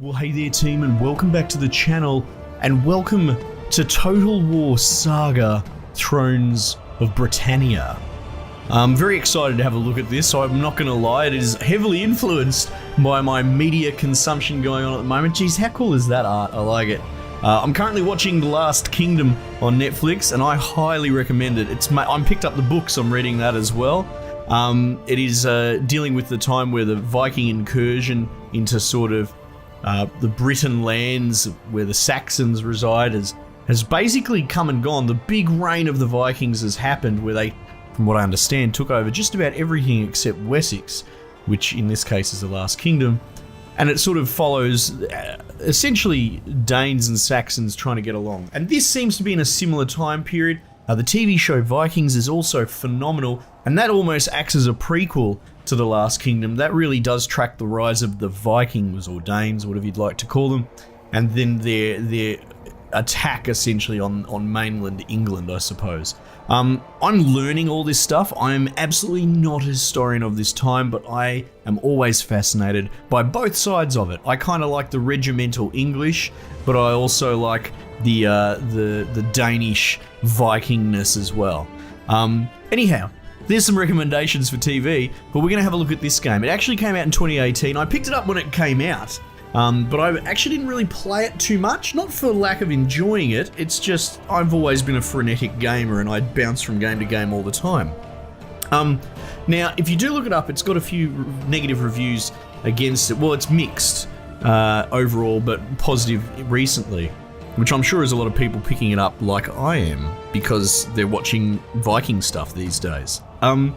Well, hey there team, and welcome back to the channel, and welcome to Total War Saga, Thrones of Britannia. I'm very excited to have a look at this, so I'm not going to lie, it is heavily influenced by my media consumption going on at the moment. Geez, how cool is that art? I like it. I'm currently watching The Last Kingdom on Netflix, and I highly recommend it. I picked up the books, I'm reading that as well. It is dealing with the time where the Viking incursion into sort of the Britain lands where the Saxons reside has basically come and gone. The big reign of the Vikings has happened where they, from what I understand, took over just about everything except Wessex, which in this case is the Last Kingdom. And it sort of follows essentially Danes and Saxons trying to get along. And this seems to be in a similar time period. The TV show Vikings is also phenomenal, and that almost acts as a prequel to The Last Kingdom. That really does track the rise of the Vikings, or Danes, whatever you'd like to call them, and then their attack essentially on mainland England, I suppose. I'm learning all this stuff. I'm absolutely not a historian of this time, but I am always fascinated by both sides of it. I kind of like the regimental English, but I also like the Danish Vikingness as well. Anyhow, there's some recommendations for TV, but we're going to have a look at this game. It actually came out in 2018. I picked it up when it came out, but I actually didn't really play it too much, not for lack of enjoying it. It's just I've always been a frenetic gamer and I'd bounce from game to game all the time. Now, if you do look it up, it's got a few negative reviews against it. Well, it's mixed overall, but positive recently, which I'm sure is a lot of people picking it up like I am, because they're watching Viking stuff these days. I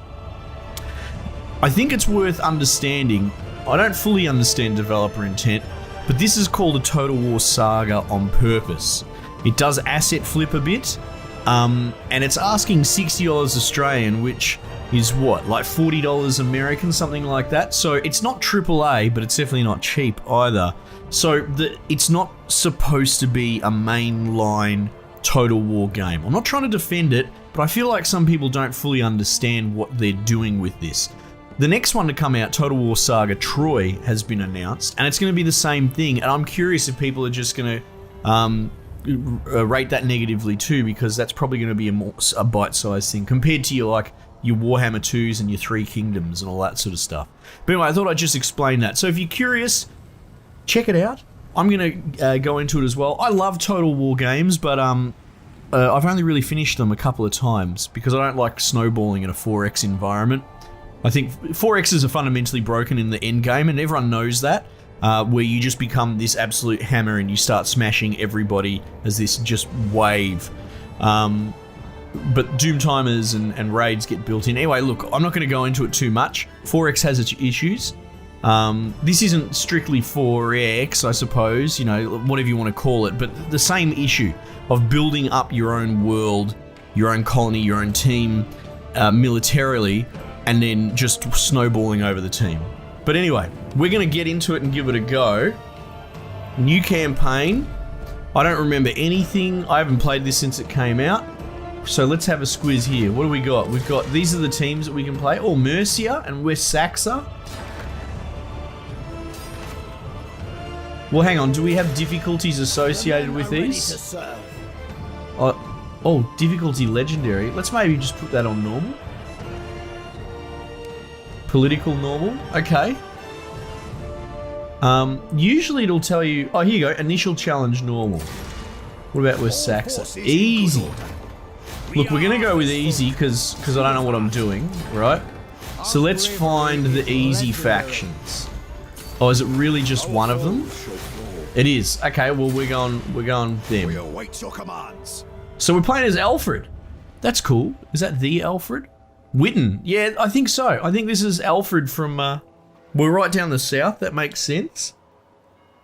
think it's worth understanding. I don't fully understand developer intent, but this is called a Total War Saga on purpose. It does asset flip a bit, and it's asking $60 Australian, which is what, like $40 American, something like that. So it's not AAA, but it's definitely not cheap either. So it's not supposed to be a mainline Total War game. I'm not trying to defend it, but I feel like some people don't fully understand what they're doing with this. The next one to come out, Total War Saga Troy, has been announced, and it's going to be the same thing. And I'm curious if people are just going to rate that negatively too, because that's probably going to be a bite-sized thing compared to your Warhammer 2s and your Three Kingdoms and all that sort of stuff. But anyway, I thought I'd just explain that. So if you're curious, check it out. I'm going to go into it as well. I love Total War games, but I've only really finished them a couple of times because I don't like snowballing in a 4X environment. I think 4Xs are fundamentally broken in the end game, and everyone knows that, where you just become this absolute hammer and you start smashing everybody as this just wave. But doom timers and raids get built in. Anyway, look, I'm not going to go into it too much. 4X has its issues. This isn't strictly 4X, I suppose, whatever you want to call it, but the same issue of building up your own world, your own colony, your own team militarily, and then just snowballing over the team. But anyway, we're going to get into it and give it a go. New campaign. I don't remember anything. I haven't played this since it came out. So let's have a squiz here. What do we got? We've got, these are the teams that we can play. Oh, Mercia and West Saxa. Well, hang on. Do we have difficulties associated with these? Oh, difficulty legendary. Let's maybe just put that on normal. Political normal. Okay. Usually it'll tell you... Oh, here you go. Initial challenge normal. What about West Saxa? Easy. Look, we're going to go with easy because I don't know what I'm doing, right? So let's find the easy factions. Oh, is it really just one of them? It is. Okay, well, we're going them. We await your commands. So we're playing as Alfred. That's cool. Is that the Alfred? Witten. Yeah, I think so. I think this is Alfred from, we're right down the south. That makes sense.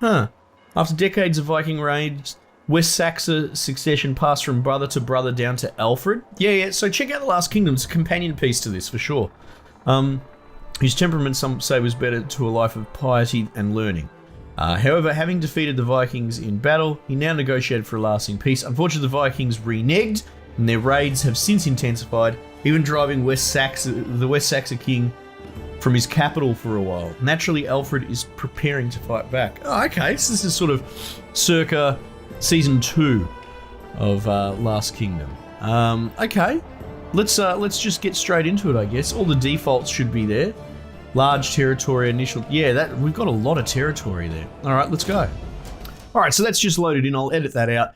Huh. After decades of Viking raids, West Saxa succession passed from brother to brother down to Alfred. Yeah. So check out The Last Kingdom. It's a companion piece to this, for sure. Whose temperament some say was better to a life of piety and learning. However, having defeated the Vikings in battle, he now negotiated for a lasting peace. Unfortunately, the Vikings reneged, and their raids have since intensified, even driving the West Saxa king from his capital for a while. Naturally, Alfred is preparing to fight back. Oh, okay, so this is sort of circa season 2 of Last Kingdom. Okay, let's just get straight into it, I guess. All the defaults should be there. Large territory, initial... Yeah, that we've got a lot of territory there. All right, let's go. All right, so that's just loaded in. I'll edit that out.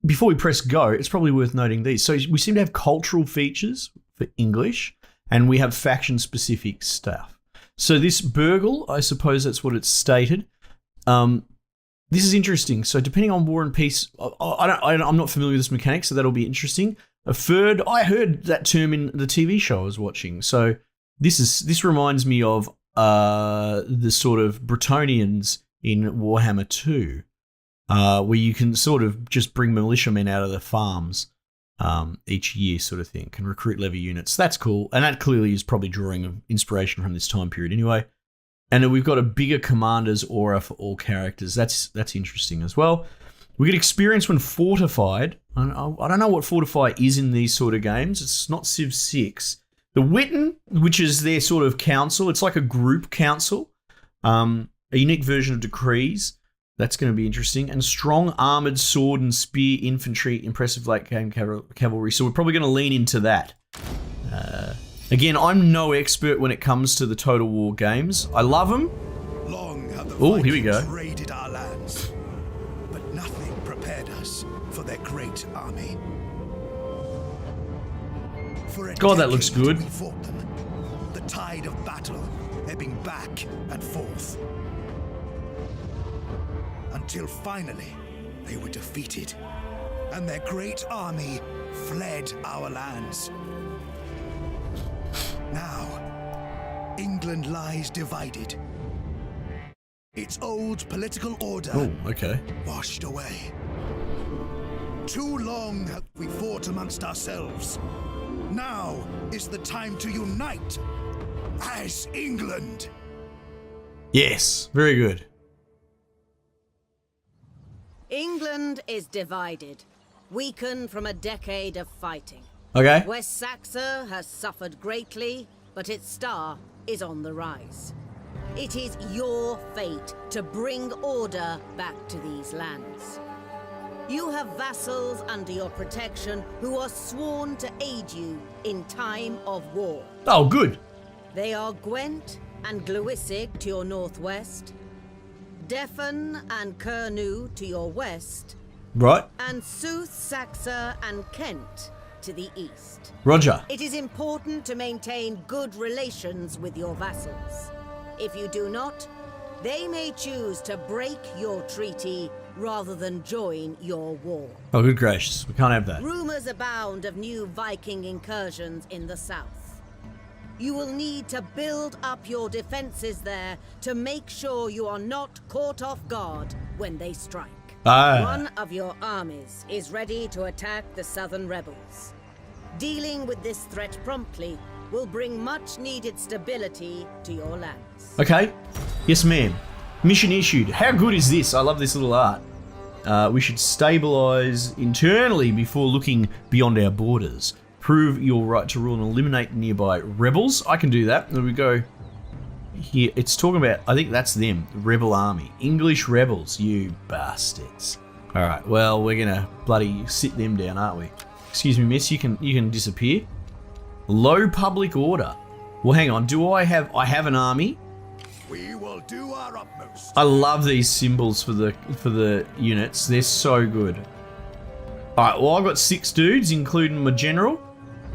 Before we press go, it's probably worth noting these. So we seem to have cultural features for English, and we have faction-specific stuff. So this burgle, I suppose that's what it's stated. This is interesting. So depending on War and Peace, I'm not familiar with this mechanic, so that'll be interesting. A third, I heard that term in the TV show I was watching. So this reminds me of the sort of Britannians in Warhammer 2, where you can sort of just bring militiamen out of the farms each year, sort of thing, can recruit levy units. That's cool, and that clearly is probably drawing inspiration from this time period anyway. And then we've got a bigger commander's aura for all characters. That's interesting as well. We get experience when fortified. I don't know what fortify is in these sort of games. It's not Civ 6. The Witan, which is their sort of council, it's like a group council, a unique version of decrees. That's going to be interesting. And strong armored sword and spear infantry, impressive late game cavalry. So we're probably going to lean into that. Again, I'm no expert when it comes to the Total War games. I love them. Oh, here we go. Raided our lands, but nothing prepared us for their great army. For God, that looks good. We fought them, the tide of battle ebbing back and forth, until finally they were defeated, and their great army fled our lands. Now, England lies divided. Its old political order washed away. Too long have we fought amongst ourselves. Now is the time to unite as England. Yes, very good. England is divided, weakened from a decade of fighting. Okay. West Saxon has suffered greatly, but its star is on the rise. It is your fate to bring order back to these lands. You have vassals under your protection who are sworn to aid you in time of war. Oh, good. They are Gwent and Glewisig to your northwest, Defan and Kernu to your west, Right. and Sooth, Saxa and Kent to the east. Roger. It is important to maintain good relations with your vassals. If you do not, they may choose to break your treaty rather than join your war. Oh, good gracious. We can't have that. Rumors abound of new Viking incursions in the south. You will need to build up your defenses there to make sure you are not caught off guard when they strike. One of your armies is ready to attack the southern rebels. Dealing with this threat promptly will bring much needed stability to your lands. Okay. Yes, ma'am. Mission issued. How good is this? I love this little art. We should stabilize internally before looking beyond our borders. Prove your right to rule and eliminate nearby rebels. I can do that. There we go. Here, it's talking about, I think that's them, the rebel army. English rebels, you bastards. All right, well, we're gonna bloody sit them down, aren't we? Excuse me, miss, you can disappear. Low public order. Well, hang on, I have an army? We will do our utmost. I love these symbols for the units. They're so good. All right, well, I've got 6 dudes, including my general,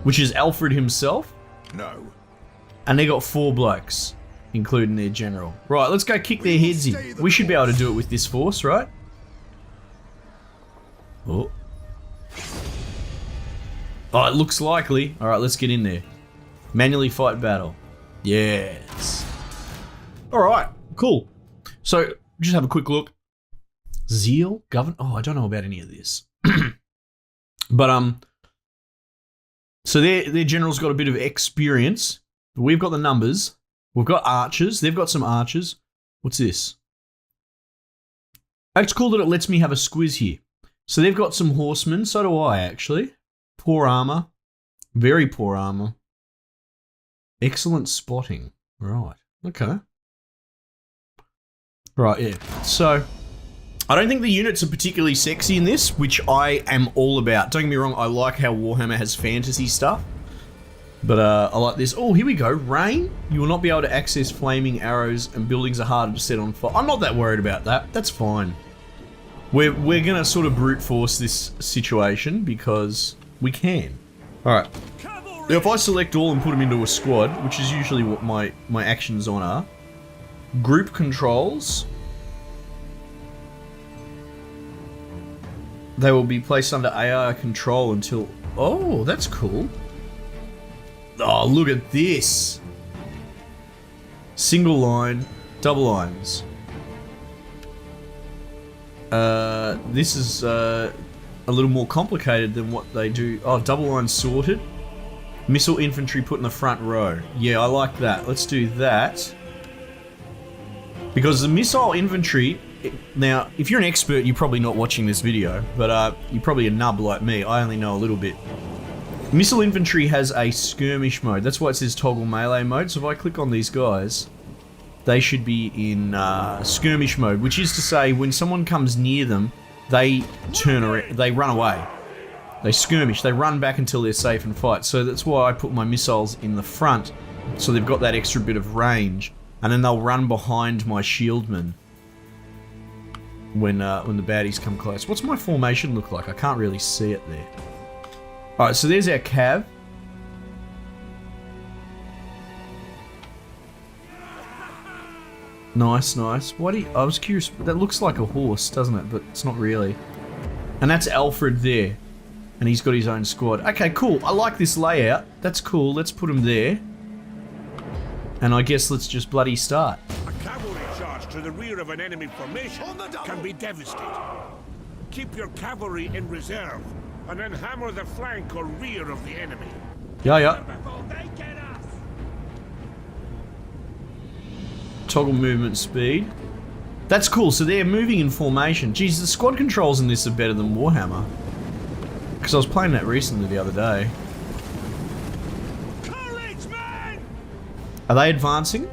which is Alfred himself. No. And they got 4 blokes, including their general. Right, let's go kick their heads in. We should be able to do it with this force, right? Oh. Oh, it looks likely. All right, let's get in there. Manually fight battle. Yes. All right, cool. So, just have a quick look. Zeal, govern. Oh, I don't know about any of this. But so their general's got a bit of experience. We've got the numbers. We've got archers. They've got some archers. What's this? It's cool that it lets me have a squiz here. So they've got some horsemen. So do I, actually. Poor armor. Very poor armor. Excellent spotting. Right. Okay. Right, yeah. So, I don't think the units are particularly sexy in this, which I am all about. Don't get me wrong, I like how Warhammer has fantasy stuff. But I like this. Oh, here we go. Rain. You will not be able to access flaming arrows and buildings are harder to set on fire. I'm not that worried about that. That's fine. We're going to sort of brute force this situation because we can. Alright. Now if I select all and put them into a squad, which is usually what my actions on are, group controls, they will be placed under AI control until... Oh, that's cool. Oh, look at this. Single line, double lines. This is a little more complicated than what they do. Oh, double line sorted. Missile infantry put in the front row. Yeah, I like that. Let's do that. Because the missile infantry... Now, if you're an expert, you're probably not watching this video. But you're probably a nub like me. I only know a little bit. Missile infantry has a skirmish mode. That's why it says toggle melee mode. So if I click on these guys, they should be in skirmish mode, which is to say when someone comes near them, they turn around, they run away. They skirmish, they run back until they're safe and fight. So that's why I put my missiles in the front, so they've got that extra bit of range, and then they'll run behind my shieldmen when the baddies come close. What's my formation look like? I can't really see it there. Alright, so there's our cav. Nice, nice. I was curious, that looks like a horse, doesn't it? But it's not really. And that's Alfred there. And he's got his own squad. Okay, cool. I like this layout. That's cool. Let's put him there. And I guess let's just bloody start. A cavalry charge to the rear of an enemy formation can be devastating. Keep your cavalry in reserve, and then hammer the flank or rear of the enemy. Yeah, yeah. Toggle movement speed. That's cool, so they're moving in formation. Geez, the squad controls in this are better than Warhammer. Because I was playing that recently the other day. Courage, man! Are they advancing?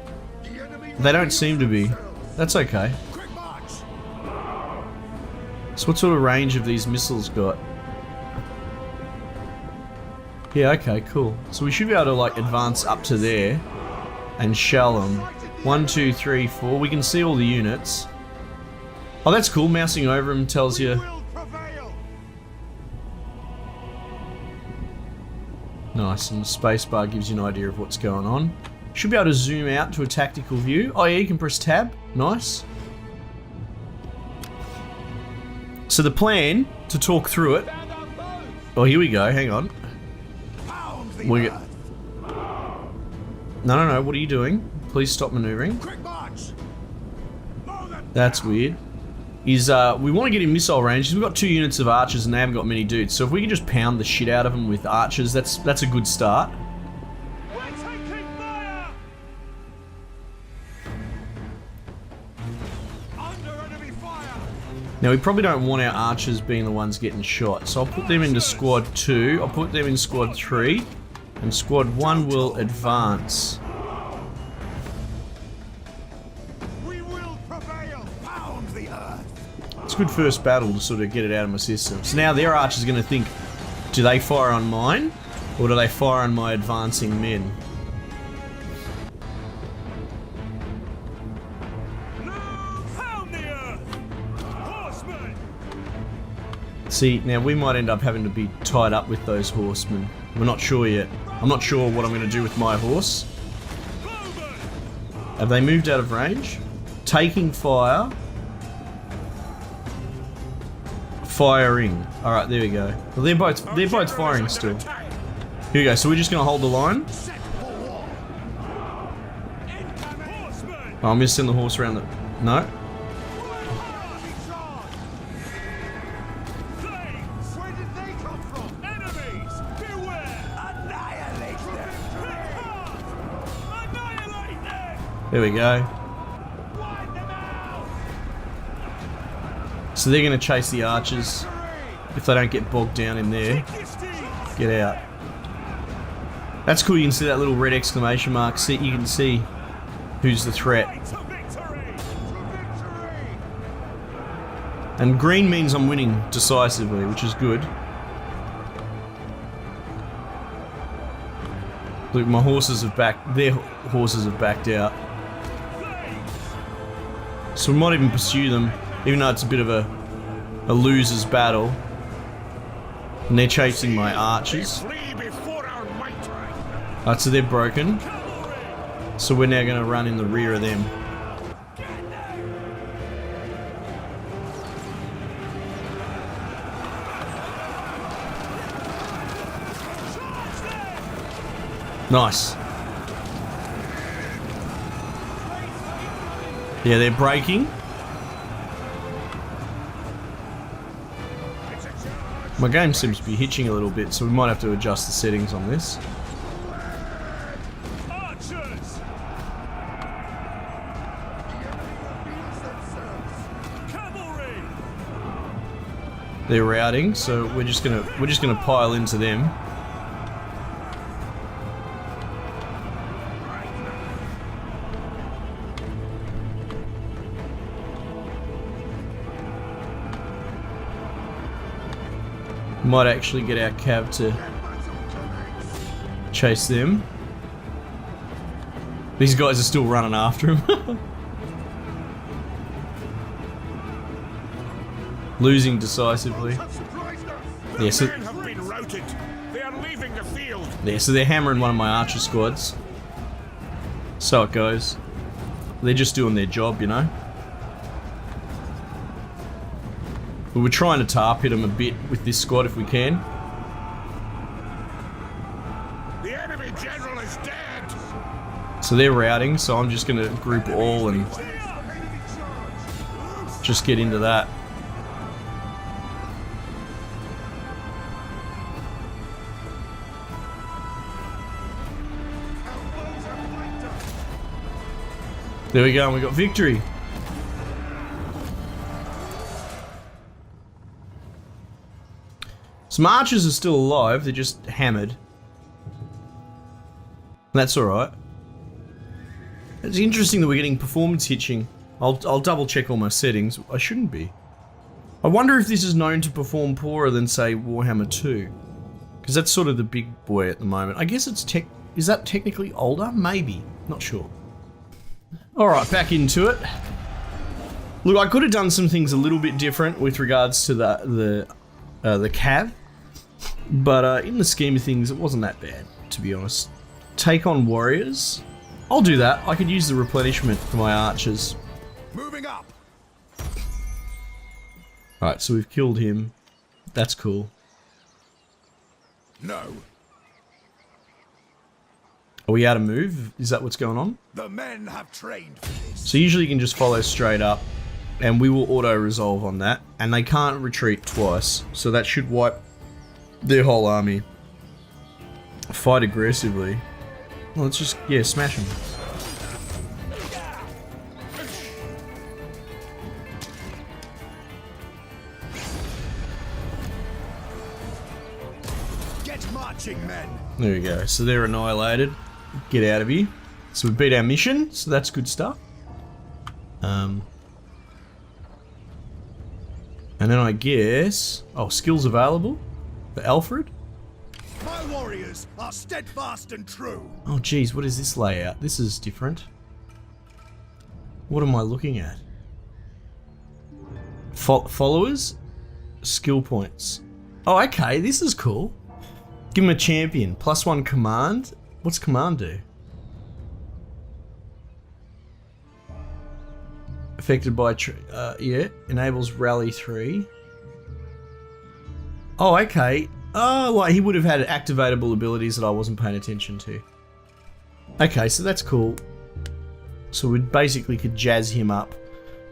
They don't seem to be. That's okay. So what sort of range have these missiles got? Yeah, okay, cool. So we should be able to like advance up to there and shell them. 1, 2, 3, 4. We can see all the units. Oh, that's cool. Mousing over them tells you. Nice, and the spacebar gives you an idea of what's going on. Should be able to zoom out to a tactical view. Oh yeah, you can press tab. Nice. So the plan, to talk through it... Oh, here we go. Hang on. We get... No, what are you doing? Please stop maneuvering. That's weird. We want to get in missile range. We've got 2 units of archers and they haven't got many dudes. So if we can just pound the shit out of them with archers, that's a good start. Now we probably don't want our archers being the ones getting shot. So I'll put them into squad 2. I'll put them in squad 3. And squad 1 will advance. It's a good first battle to sort of get it out of my system. So now their archers are going to think, do they fire on mine? Or do they fire on my advancing men? See, now we might end up having to be tied up with those horsemen. We're not sure yet. I'm not sure what I'm going to do with my horse. Have they moved out of range? Taking fire. Firing. Alright, there we go. Well, they're both firing still. Here we go, so we're just gonna hold the line. Oh, I'm gonna send the horse around the... No. There we go. So they're going to chase the archers. If they don't get bogged down in there, get out. That's cool, you can see that little red exclamation mark. See, you can see who's the threat. And green means I'm winning decisively, which is good. Look, my horses have their horses have backed out. So we might even pursue them, even though it's a bit of a loser's battle. And they're chasing my archers. Alright, so they're broken. So we're now going to run in the rear of them. Nice. Yeah, they're breaking. My game seems to be hitching a little bit, so we might have to adjust the settings on this. Archers! Cavalry! They're routing, so we're just gonna pile into them. Might actually get our cav to chase them. These guys are still running after him. Losing decisively. Yeah, so, yeah, so they're hammering one of my archer squads. So it goes. They're just doing their job, you know. But we're trying to tarp hit them a bit with this squad if we can. The enemy general is dead. So they're routing, so I'm just gonna group all and just get into that. There we go, and we got victory. Some archers are still alive, they're just hammered. That's alright. It's interesting that we're getting performance hitching. I'll double check all my settings. I shouldn't be. I wonder if this is known to perform poorer than, say, Warhammer 2. Because that's sort of the big boy at the moment. I guess it's is that technically older? Maybe. Not sure. Alright, back into it. Look, I could have done some things a little bit different with regards to the cav. But in the scheme of things, it wasn't that bad, to be honest. Take on warriors. I'll do that. I could use the replenishment for my archers. Moving up. Alright, so we've killed him. That's cool. No. Are we out of move? Is that what's going on? The men have trained for this. So usually you can just follow straight up, and we will auto-resolve on that. And they can't retreat twice, so that should wipe their whole army. Fight aggressively. Well, let's just, yeah, smash them. Get marching, men. There we go. So they're annihilated. Get out of here. So we beat our mission, so that's good stuff. And then I guess... Oh, skills available for Alfred? My warriors are steadfast and true. Oh geez, what is this layout? This is different. What am I looking at? Followers? Skill points. Oh, okay, this is cool. Give him a champion. +1 command. What's command do? Affected by, yeah, enables rally 3. Oh, okay. Oh, like he would have had activatable abilities that I wasn't paying attention to. Okay, so that's cool. So we basically could jazz him up.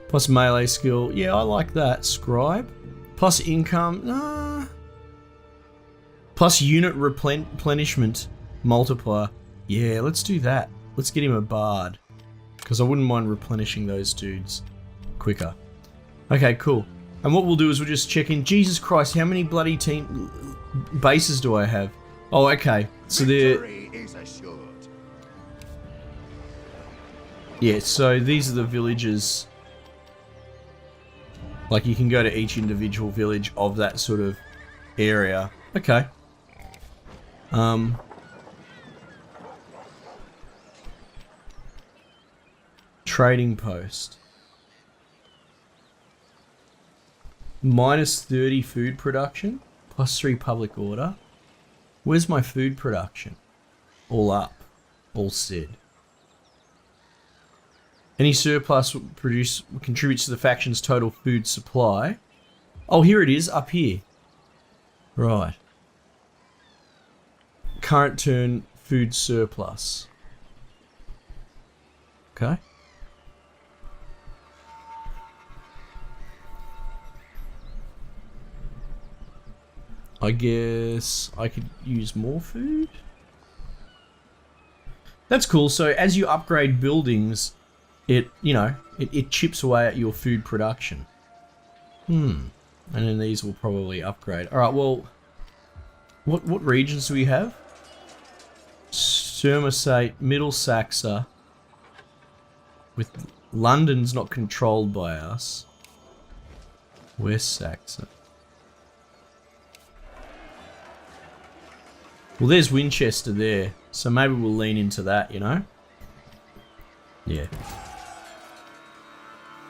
Plus melee skill. Yeah, I like that. Scribe. Plus income. Nah. Plus unit replenishment multiplier. Yeah, let's do that. Let's get him a bard. Because I wouldn't mind replenishing those dudes quicker. Okay, cool. And what we'll do is we'll just check in. Jesus Christ, how many bloody bases do I have? Oh, okay. So they're Yeah, so these are the villages. Like, you can go to each individual village of that sort of area. Okay. Trading post. Minus 30 food production. Plus 3 public order. Where's my food production? All up. All said. Any surplus contributes to the faction's total food supply. Oh, here it is, up here. Right. Current turn food surplus. Okay. I guess I could use more food? That's cool. So as you upgrade buildings, it chips away at your food production. And then these will probably upgrade. Alright, well, what regions do we have? Somerset, Middle Saxa. With London's not controlled by us. West Saxon. Well, there's Winchester there, so maybe we'll lean into that, you know? Yeah.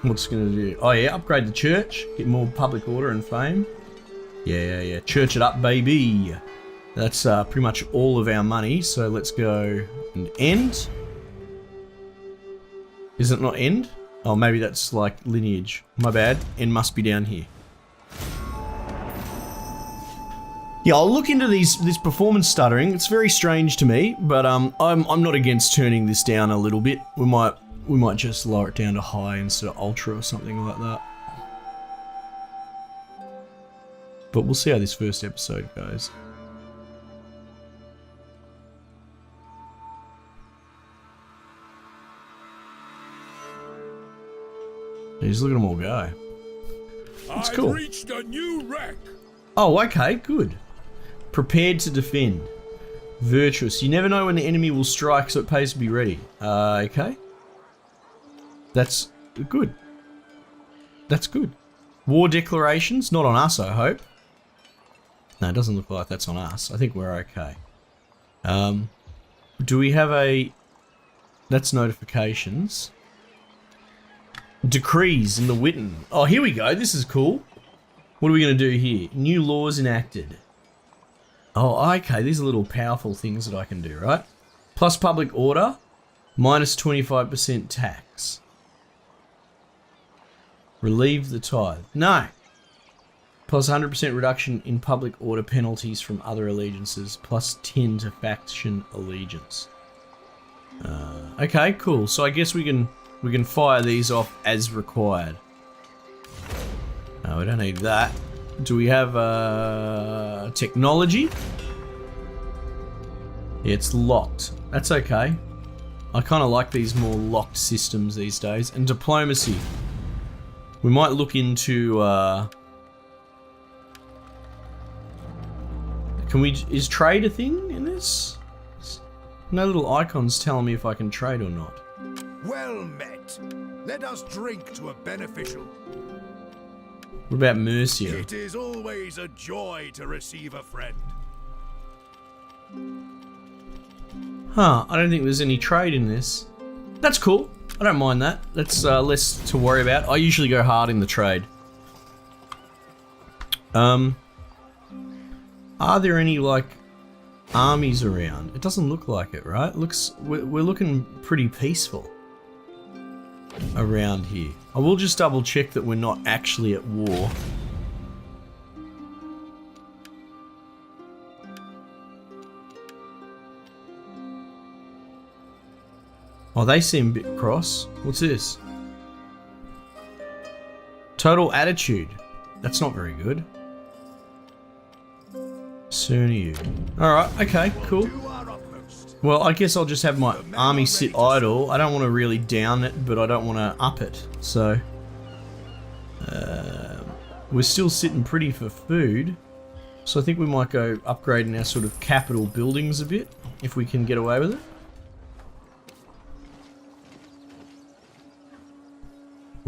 What's gonna do? Oh yeah, upgrade the church, get more public order and fame. Yeah. Church it up, baby. That's pretty much all of our money, so let's go and end. Is it not end? Oh, maybe that's like lineage. My bad. End must be down here. Yeah, I'll look into this performance stuttering. It's very strange to me, but I'm not against turning this down a little bit. We might just lower it down to high instead of ultra or something like that. But we'll see how this first episode goes. Just look at them all go. It's cool. I've reached a new wreck. Oh, okay, good. Prepared to defend. Virtuous. You never know when the enemy will strike, so it pays to be ready. Okay. That's good. That's good. War declarations, not on us, I hope. No, it doesn't look like that's on us. I think we're okay. Do we have a... That's notifications. Decrees in the Witten. Oh, here we go. This is cool. What are we going to do here? New laws enacted. Oh, okay. These are little powerful things that I can do, right? Plus public order. Minus 25% tax. Relieve the tithe. No. Plus 100% reduction in public order penalties from other allegiances. Plus 10 to faction allegiance. Okay, cool. So I guess we can fire these off as required. No, we don't need that. Do we have technology? Yeah, it's locked. That's okay. I kind of like these more locked systems these days. And diplomacy. We might look into... Is trade a thing in this? No little icons telling me if I can trade or not. Well met. Let us drink to a beneficial. What about Mercia? It is always a joy to receive a friend. Huh, I don't think there's any trade in this. That's cool. I don't mind that. That's less to worry about. I usually go hard in the trade. Are there any, like, armies around? It doesn't look like it, right? We're looking pretty peaceful around here. I will just double check that we're not actually at war. Oh, they seem a bit cross. What's this? Total attitude. That's not very good. Cerniu. Alright, okay, cool. Well, I guess I'll just have my army sit idle. I don't want to really down it, but I don't want to up it. So, we're still sitting pretty for food. So I think we might go upgrading our sort of capital buildings a bit, if we can get away with it.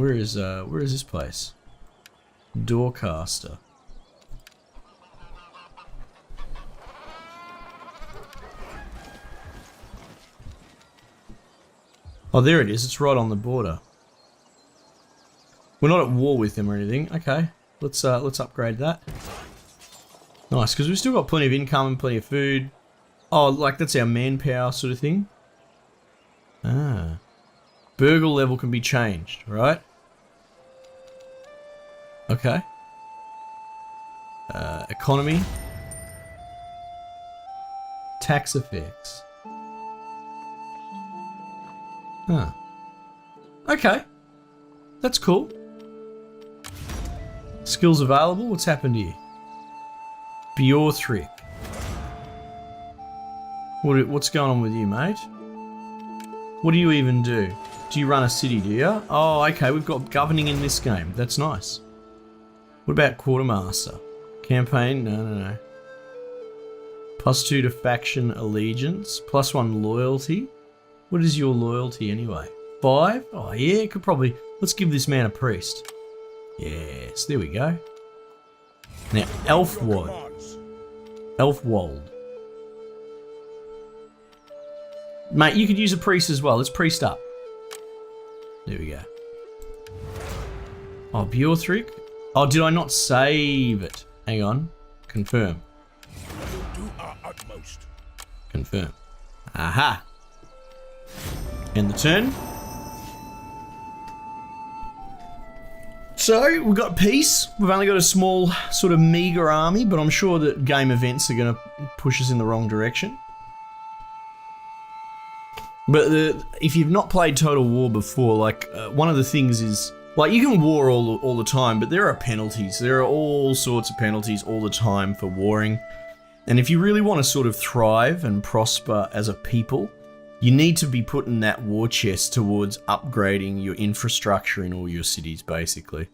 Where is this place? Doorcaster. Oh, there it is. It's right on the border. We're not at war with them or anything. Okay, let's upgrade that. Nice, because we've still got plenty of income and plenty of food. Oh, like that's our manpower sort of thing. Ah, burgle level can be changed, right? Okay. Economy. Tax effects. Huh. Okay. That's cool. Skills available. What's happened here? Beorthric. What's going on with you, mate? What do you even do? Do you run a city, do you? Oh, okay. We've got governing in this game. That's nice. What about Quartermaster? Campaign? No. +2 to faction allegiance. +1 loyalty. What is your loyalty anyway? 5? Oh yeah, could probably... Let's give this man a priest. Yes, there we go. Now, Elfwold. Mate, you could use a priest as well. Let's priest up. There we go. Oh, Beorthric. Oh, did I not save it? Hang on. Confirm. Do our utmost. Confirm. Aha. End the turn. So, we've got peace. We've only got a small, sort of meager army, but I'm sure that game events are going to push us in the wrong direction. But if you've not played Total War before, like, one of the things is, like, you can war all the time, but there are penalties. There are all sorts of penalties all the time for warring. And if you really want to sort of thrive and prosper as a people, you need to be putting that war chest towards upgrading your infrastructure in all your cities, basically.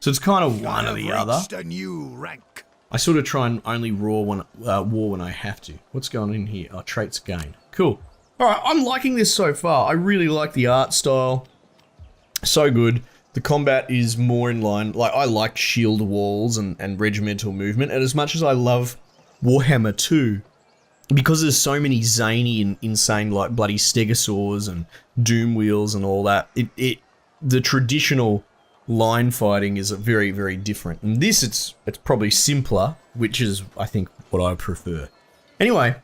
So it's kind of one or the other. A new rank. I sort of try and only war when I have to. What's going on in here? Oh, traits gained. Cool. All right, I'm liking this so far. I really like the art style. So good. The combat is more in line. Like, I like shield walls and regimental movement. And as much as I love Warhammer 2, because there's so many zany and insane, like, bloody stegosaurs and doom wheels and all that, the traditional line fighting is very, very different. And this, it's probably simpler, which is, I think, what I prefer. Anyway,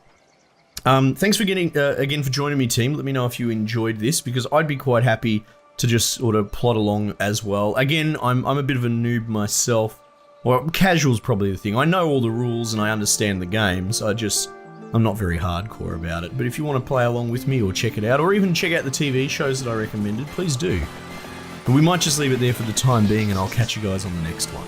thanks for again for joining me, team. Let me know if you enjoyed this, because I'd be quite happy to just sort of plot along as well. Again, I'm a bit of a noob myself. Well, casual's probably the thing. I know all the rules and I understand the games. I'm not very hardcore about it. But if you want to play along with me or check it out, or even check out the TV shows that I recommended, please do. But we might just leave it there for the time being, and I'll catch you guys on the next one.